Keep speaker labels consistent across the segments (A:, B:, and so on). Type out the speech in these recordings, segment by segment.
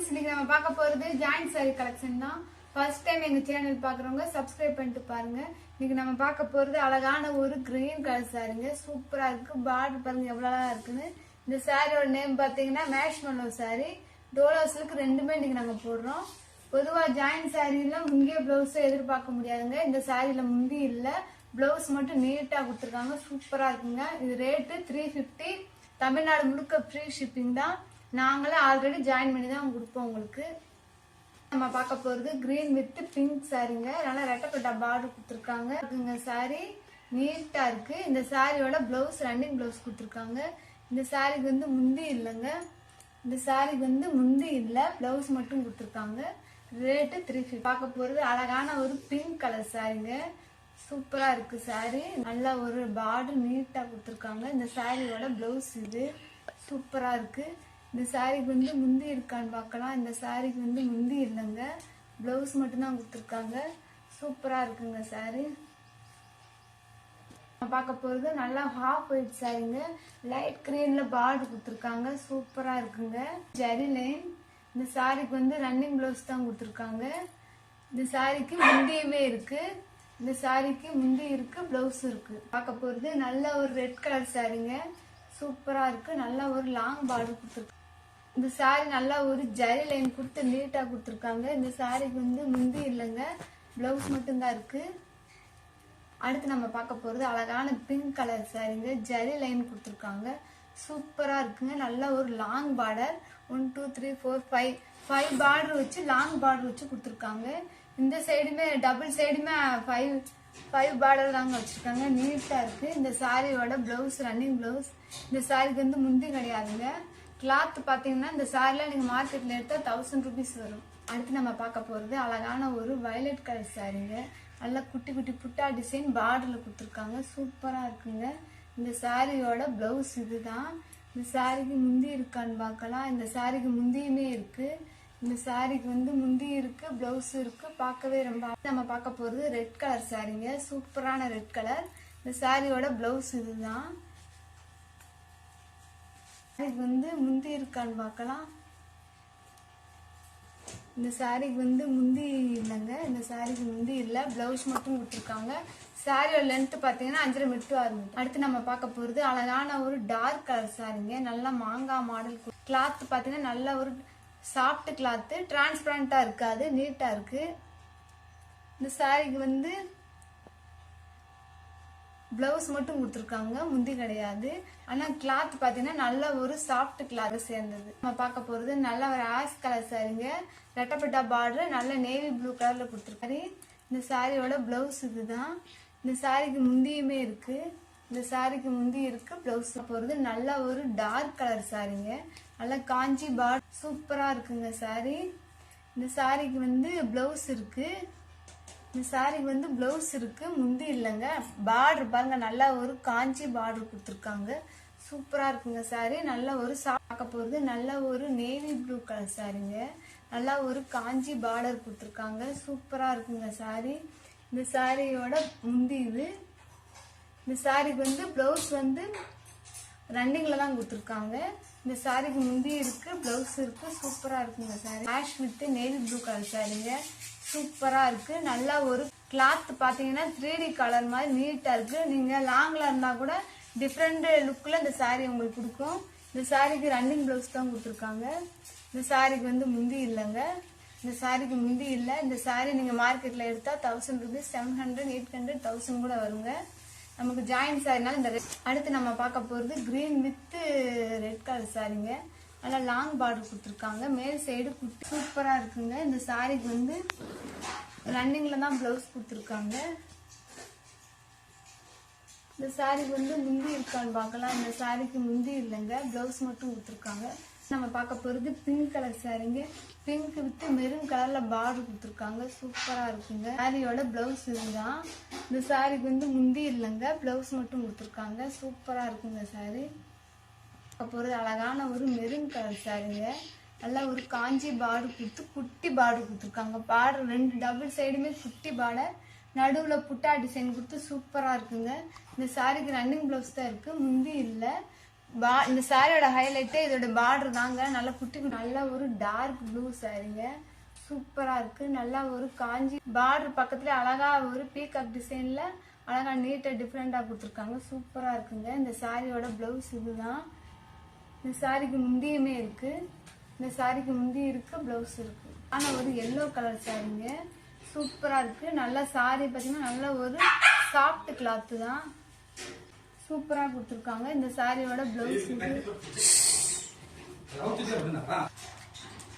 A: இன்னைக்கு நம்ம பார்க்க போறது ஜாயிண்ட் சாரி கலெக்ஷன் தான். ஃபர்ஸ்ட் டைம் எங்க சேனல் பாக்குறவங்க சப்ஸ்கிரைப் பண்ணிட்டு பாருங்க. இன்னைக்கு நம்ம பார்க்க போறது அழகான ஒரு கிரீன் கலர் சாரிங்க. சூப்பரா இருக்கு. பார்டர் பாருங்க எவ்வளவு அழகா இருக்குன்னு. இந்த சாரியோட நேம் பாத்தீங்கன்னா மேஷ்மெல்லோ சாரி. டோலோ சில்க் ரெண்டுமே இன்னைக்கு நாங்க போடுறோம். பொதுவா ஜாயிண்ட் சாரியில முங்கிய பிளவுஸ் எதிர்பார்க்க முடியாதுங்க. இந்த சாரியில முந்தி இல்ல, பிளவுஸ் மட்டும் நீட்டா கொடுத்துருக்காங்க. சூப்பரா இருக்குங்க. இது ரேட்டு 350. தமிழ்நாடு முழுக்க ஃப்ரீ ஷிப்பிங் தான். நாங்களே ஆல்ரெடி ஜாயின் பண்ணி தான் கொடுப்போம் உங்களுக்கு. நம்ம பார்க்க போறது கிரீன் வித் பிங்க் சாரிங்க. நல்லா ரெட்டப்பட்ட பார்டர் கொடுத்துருக்காங்க. இருக்குங்க சாரி நீட்டா இருக்கு. இந்த சாரியோட பிளவுஸ் ரன்னிங் பிளவுஸ் கொடுத்துருக்காங்க. இந்த சாரிக்கு வந்து முந்தி இல்லைங்க. இந்த சாரிக்கு வந்து முந்தி இல்லை, பிளவுஸ் மட்டும் கொடுத்துருக்காங்க. ரேட்டு 350. பார்க்க போறது அழகான ஒரு பிங்க் கலர் சாரிங்க. சூப்பரா இருக்கு சாரி. நல்ல ஒரு பார்டர் நீட்டா கொடுத்துருக்காங்க. இந்த சாரியோட பிளவுஸ் இது சூப்பரா இருக்கு. இந்த சாரிக்கு வந்து முந்தி இருக்கான்னு பார்க்கலாம். இந்த சாரிக்கு வந்து முந்தி இல்லைங்க, பிளவுஸ் மட்டும்தான் கொடுத்துருக்காங்க. சூப்பரா இருக்குங்க சாரி. பார்க்க போறது நல்லா ஹாஃப் ஒயிட் சாரிங்க. லைட் கிரீன்ல பார்டர் கொடுத்துருக்காங்க. சூப்பரா இருக்குங்க. ஜெரி லைன். இந்த சாரிக்கு வந்து ரன்னிங் பிளவுஸ் தான் கொடுத்துருக்காங்க. இந்த சாரிக்கு முந்தியுமே இருக்கு. இந்த சாரிக்கு முந்தி இருக்கு, பிளவுஸ் இருக்கு. பார்க்க போறது நல்ல ஒரு ரெட் கலர் சாரிங்க. சூப்பரா இருக்கு. நல்ல ஒரு லாங் பார்டர் கொடுத்துருக்கு. இந்த சாரி நல்லா ஒரு ஜரி லைன் கொடுத்து நீட்டா கொடுத்துருக்காங்க. இந்த சாரிக்கு வந்து முந்தி இல்லைங்க, பிளவுஸ் மட்டும்தான் இருக்கு. அடுத்து நம்ம பார்க்க போறது அழகான பிங்க் கலர் சாரிங்க. ஜரி லைன் கொடுத்துருக்காங்க. சூப்பரா இருக்குங்க. நல்ல ஒரு லாங் பார்டர் 1 2 3 4 5 பார்டர் வச்சு லாங் பார்டர் வச்சு கொடுத்துருக்காங்க. இந்த சைடுமே டபுள் சைடுமே 5 பார்டர் தாங்க வச்சிருக்காங்க. நீட்டா இருக்கு. இந்த சாரியோட பிளவுஸ் ரன்னிங் பிளவுஸ். இந்த சாரிக்கு வந்து முந்தி கிடையாதுங்க. கிளாத் பாத்தீங்கன்னா இந்த சாரில நீங்க மார்க்கெட்ல எடுத்தா 1000 rupees வரும். அடுத்து நம்ம பார்க்க போறது அழகான ஒரு வயலட் கலர் சாரிங்க. நல்லா குட்டி குட்டி புட்டா டிசைன் பார்டர்ல கொடுத்துருக்காங்க. சூப்பரா இருக்குங்க. இந்த சாரியோட பிளவுஸ் இதுதான். இந்த சாரிக்கு முந்தி இருக்கான்னு பார்க்கலாம். இந்த சாரிக்கு முந்தியுமே இருக்கு. இந்த சாரிக்கு வந்து முந்தி இருக்கு, பிளவுஸ் இருக்கு. பார்க்கவே ரொம்ப. நம்ம பார்க்க போறது ரெட் கலர் சாரிங்க. சூப்பரான ரெட் கலர். இந்த சாரியோட பிளவுஸ் இதுதான். சாரிக்கு வந்து முந்தி இருக்கான்னு பார்க்கலாம். இந்த சாரிக்கு வந்து முந்தி இல்லைங்க. இந்த சாரிக்கு முந்தி இல்லை, பிளவுஸ் மட்டும் கொடுத்துருக்காங்க. சாரியோட லென்த் பார்த்தீங்கன்னா 5.5 மீட்டர் to 6 மீட்டர். அடுத்து நம்ம பார்க்க போறது அழகான ஒரு டார்க் கலர் சாரிங்க. நல்லா மாங்காய் மாடல். கிளாத் பார்த்தீங்கன்னா நல்ல ஒரு சாஃப்ட் கிளாத், டிரான்ஸ்பரண்டா இருக்காது, நீட்டா இருக்கு. இந்த சாரிக்கு வந்து பிளவுஸ் மட்டும் கொடுத்துருக்காங்க, முந்தி கிடையாது. ஆனா கிளாத் பாத்தீங்கன்னா நல்ல ஒரு சாஃப்ட் கிளாத் சேர்ந்தது. நம்ம பார்க்க போறது நல்ல ஒரு ஆஷ் கலர் சாரிங்க. ரெட்டப்பட்டா பார்டர் நல்ல நேவி ப்ளூ கலர்ல கொடுத்துருக்காரு. இந்த சாரியோட பிளவுஸ் இதுதான். இந்த சாரிக்கு முந்தியுமே இருக்கு. இந்த சாரிக்கு முந்தி இருக்கு, பிளவுஸ். போறது நல்ல ஒரு டார்க் கலர் சாரிங்க. நல்ல காஞ்சி பார்டர். சூப்பரா இருக்குங்க சாரி. இந்த சாரிக்கு வந்து பிளவுஸ் இருக்கு. இந்த சாரிக்கு வந்து பிளவுஸ் இருக்கு, முந்தி இல்லைங்க. பார்டர் பாருங்க நல்ல ஒரு காஞ்சி பார்டர் கொடுத்துருக்காங்க. சூப்பரா இருக்குங்க சாரி. நல்ல ஒரு பார்க்க போறது நல்ல ஒரு நேவி ப்ளூ கலர் சாரிங்க. நல்லா ஒரு காஞ்சி பார்டர் கொடுத்துருக்காங்க. சூப்பரா இருக்குங்க சாரி. இந்த சாரியோட முந்தி இது. இந்த சாரிக்கு வந்து பிளவுஸ் வந்து ரன்னிங்ல தான் கொடுத்துருக்காங்க. இந்த சாரிக்கு முந்தி இருக்கு, பிளவுஸ் இருக்கு. சூப்பரா இருக்குங்க sorry. Ash with navy blue colour சாரிங்க. சூப்பரா இருக்கு. நல்லா ஒரு கிளாத் பாத்தீங்கன்னா 3D கலர் மாதிரி நீட்டா இருக்கு. நீங்க லாங்ல இருந்தா கூட டிஃப்ரெண்ட் லுக்ல இந்த சாரி உங்களுக்கு கொடுக்கும். இந்த சாரிக்கு ரன்னிங் பிளவுஸ் தான் கொடுத்துருக்காங்க. இந்த சாரிக்கு வந்து முந்தி இல்லைங்க. இந்த சாரிக்கு முந்தி இல்லை. இந்த சாரி நீங்க மார்க்கெட்ல எடுத்தா 1000 rupees, 700, 800, 1000 கூட வருங்க. நமக்கு ஜாயிண்ட் சாரினால இந்த அடுத்து நம்ம பார்க்க போறது கிரீன் வித் ரெட் கலர் சாரிங்க. நல்லா லாங் பார்டர் கொடுத்துருக்காங்க. மேல் சைடு குட்டி. சூப்பரா இருக்குங்க. இந்த சாரிக்கு வந்து ரன்னிங்ல தான் பிளவுஸ் கொடுத்துருக்காங்க. இந்த சாரிக்கு வந்து முந்தி இருக்கான்னு பார்க்கலாம். இந்த சாரிக்கு முந்தி இல்லைங்க, பிளவுஸ் மட்டும் கொடுத்துருக்காங்க. நம்ம பார்க்க போறது பிங்க் கலர் சாரிங்க. பிங்க் வித் மெரூன் கலர்ல பார்டர் கொடுத்துருக்காங்க. சூப்பரா இருக்குங்க. சாரியோட பிளவுஸ் இதுதான். இந்த சாரிக்கு வந்து முந்தி இல்லைங்க, பிளவுஸ் மட்டும் கொடுத்துருக்காங்க. சூப்பரா இருக்குங்க சாரி. போறது அழகான ஒரு மெரூன் கலர் சாரிங்க. நல்லா ஒரு காஞ்சி பார்டர் கொடுத்து குட்டி பார்டர் கொடுத்துருக்காங்க. பார்டர் 2 டபுள் சைடுமே குட்டி பார்டர், நடுவுல புட்டா டிசைன் கொடுத்து சூப்பரா இருக்குங்க. இந்த சாரிக்கு ரன்னிங் பிளவுஸ் தான் இருக்கு, முந்தி இல்லை. இந்த சாரியோட ஹைலைட்டே இதோட பார்டர் தாங்க. நல்ல குட்டி நல்ல ஒரு டார்க் ப்ளூ சாரிங்க. சூப்பரா இருக்கு. நல்லா ஒரு காஞ்சி பார்டர் பக்கத்துல அழகா ஒரு பீகாக் டிசைன்ல அழகா நீட்டா டிஃப்ரெண்டா கொடுத்துருக்காங்க. சூப்பரா இருக்குங்க. இந்த சாரியோட பிளவுஸ் இதுதான். இந்த சாரிக்கு முந்தியுமே இருக்கு. இந்த சாரிக்கு முந்தி இருக்கு, பிளவுஸ் இருக்கு. ஆனா ஒரு எல்லோ கலர் சாரிங்க. சூப்பரா இருக்கு. நல்ல சாரி பாத்தீங்கன்னா நல்ல ஒரு சாஃப்ட் கிளாத் தான். சூப்பரா கொடுத்துருக்காங்க. இந்த சாரியோட பிளவுஸ்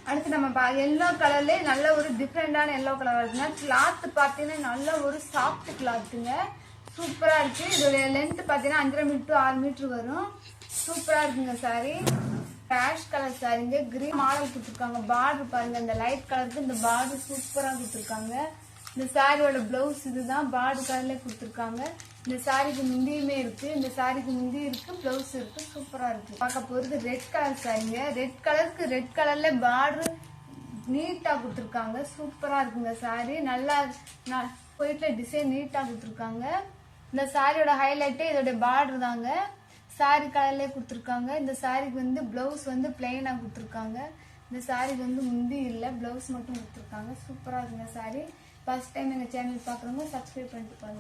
A: அடுத்து நம்ம எல்லோ கலர்ல நல்ல ஒரு டிஃப்ரெண்டான எல்லோ கலர் இருக்குங்க. கிளாத் பாத்தீங்கன்னா நல்ல ஒரு சாஃப்ட் கிளாத்துங்க. சூப்பரா இருக்கு. இதோட லென்த் பாத்தீங்கன்னா 5.5 மீட்டர் to 6 மீட்டர் வரும். சூப்பரா இருக்குங்க சாரி. ஆஷ் கலர் சாரிங்க. கிரீன் மாடல் கொடுத்துருக்காங்க. பார்டர் பாருங்க, இந்த லைட் கலருக்கு இந்த பார்டர் சூப்பரா கொடுத்துருக்காங்க. இந்த சாரியோட பிளவுஸ் இதுதான். பார்டர் கலர்ல கொடுத்துருக்காங்க. இந்த சாரிக்கு முந்தியுமே இருக்கு. இந்த சாரிக்கு முந்தி இருக்கு, பிளவுஸ் இருக்கு. சூப்பரா இருக்கு. பார்க்க போறது ரெட் கலர் சாரிங்க. ரெட் கலருக்கு ரெட் கலர்ல பார்டர் நீட்டா கொடுத்துருக்காங்க. சூப்பரா இருக்குங்க சாரி. நல்லா போயிட்டு டிசைன் நீட்டா கொடுத்துருக்காங்க. இந்த சாரியோட ஹைலைட்டே இதோட பார்டர் தாங்க. சாரி கலர்லயே கொடுத்துருக்காங்க. இந்த சாரிக்கு வந்து பிளவுஸ் வந்து பிளெயினா கொடுத்துருக்காங்க. இந்த சாரிக்கு வந்து முந்தி இல்லை, பிளவுஸ் மட்டும் கொடுத்துருக்காங்க. சூப்பரா இருக்குங்க சாரி. ஃபர்ஸ்ட் டைம் எங்க சேனல் பாக்குறவங்க சப்ஸ்கிரைப் பண்ணிட்டு பாருங்க.